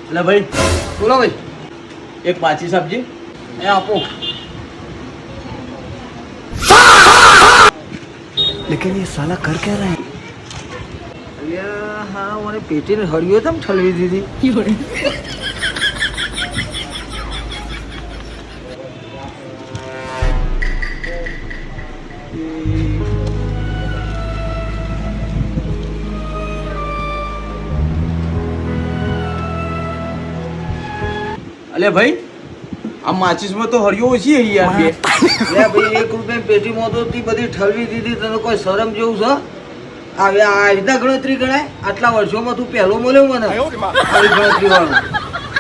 એટલે ભાઈ બોલો ભાઈ. એક પાછી સબ્જી એ આપો. लेकिन ये साला कर क्या रहा है? અલ્યા હા મને પેટીને હળિયો તમ ઠલવી દીધી. અલે ભાઈ આ માચીસમાં તો હરિયો ઓછી હે યાર બે. લે ભાઈ 1 રૂપિયા પેટીમાં તો તી બધી ઠલવી દીધી. તને કોઈ શરમ જેવું છે? હવે આ રીતના ગણતરી ગણાય? આટલા વર્ષોમાં તું પહેલો મળ્યો મને આવી ગણતરી વાળો.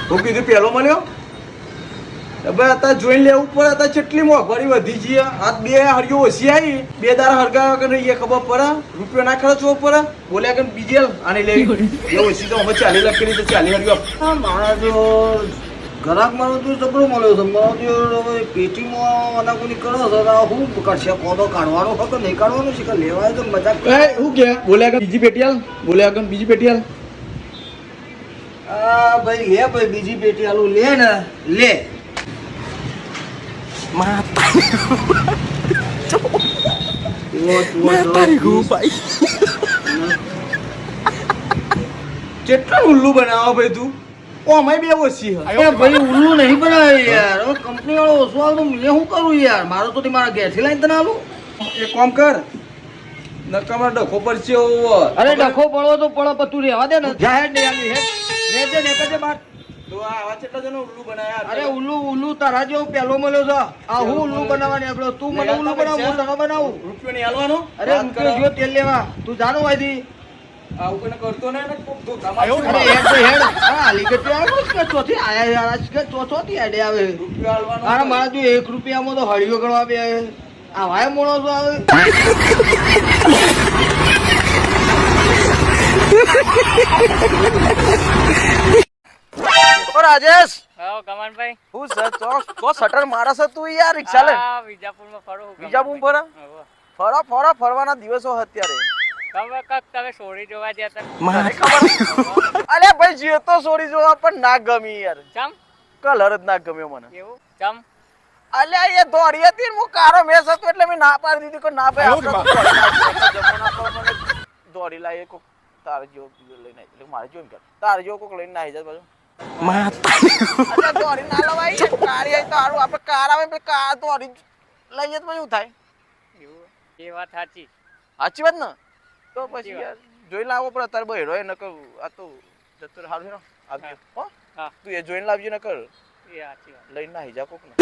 હું કીધું પેલો મળ્યો ભાઈ અત્યારે જોઈને લેવું પડે. અત્યારે કેટલી મોંઘવારી વધી ગઈ. આ બે હરિયો ઓછી આવી, બે દારા હરગાવા કે નહીં એ ખબર પડે. રૂપિયો ના ખર્ચવો પડે. બોલ્યા કે બીજે આને લેવી એ ઓછી તો અમે 40 લાખ કરી તો 40 હરિયો. હા મારા જો ગ્રાહક મારો તો જબરો મળ્યો છે. મારો જો હવે પેટીમાં અનાગુની કરો છો તો હું કરશે? કોદો કાઢવાનો હોય તો નહીં કાઢવાનો છે કે લેવાય તો મજાક કરે. એ હું કે બોલ્યા કે બીજી પેટી હાલ, બોલ્યા કે બીજી પેટી હાલ. આ ભાઈ લે ભાઈ બીજી પેટી આલું લે ને લે. કેટલા ઉલ્લુ બનાવો ભાઈ તું? ઓ અમે બે ઓછી હે. એ ભાઈ ઉલ્લુ નહીં બનાવે યાર. હવે કંપની વાળો ઓછો આવે તો મેં શું કરું યાર? મારો તો મારા ઘેરથી લાઈને તને આલું. એક કામ કર, નકામાં ડખો પડશે ઓવર. અરે ડખો પડવો તો પડો પણ તું રહેવા દે ને. જાહેર નહીં આવી હે ને દે ને કજે બાર. તો આવા કેટલા જણો ઉલ્લુ બનાયા? અરે ઉલ્લુ તારા જેવો પહેલો મળ્યો છે. આ હું ઉલ્લુ બનાવવાની આપણો. તું મને ઉલ્લુ બનાવ, હું તને બનાવું. રૂપિયો નહીં હાલવાનો. અરે રૂપિયો જો તેલ લેવા તું જાણો વાયથી. આવું કને કરતો ને કોક તો અરે હેડ તો હેડ. હા લીગત આવ્યો કે ચોથી આયા યાર. આજ કે ચોથી આડે આવે. રૂપિયો હાલવાનો. અરે મારા જો 1 રૂપિયામાં તો હળિયો ગણવા બે આ વાય મોણો છો આવે. ઓ રાજેશ. હા કમાનભાઈ. હું સર તો શટર મારસ તું યાર રિક્ષા લે. હા વિજાપુરમાં ફરું. વિજાપુર ફરો ફરવાના દિવસો અત્યારે. તમે કક તમે સોરી જોવા ગયા હતા. મને ખબર. અરે ભાઈ જે તો સોરી જોવા પણ ના ગમી યાર. ચમ કલર જ ના ગમ્યો મને. એવું ચમ અલ્યા એ દોડી હતી હું કારો મેસ હતો એટલે મેં ના પાડી દીધી કે ના ભાઈ આપણે દોડી લાવીએ કોક તારે જેવો લઈને એટલે મારે જોઈને કર તારે જેવો કોક લઈને નાહી જાય બાજુ અલ્યા દોડી ના લવાય કારી આવી તો સારું આપણે કાર આવે પછી કાર દોડી લઈએ તો પછી શું થાય? એવું એ વાત સાચી. સાચી વાત ને? તો પછી યાર જોઈ લાવો પણ અત્યારે બહેરો એ નકર આ તો જતો સારું છે ને આવજો હો. હા તું એ જોઈને લાવજો નકર એ સાચી વાત. લઈને નાહી જા કોક ને.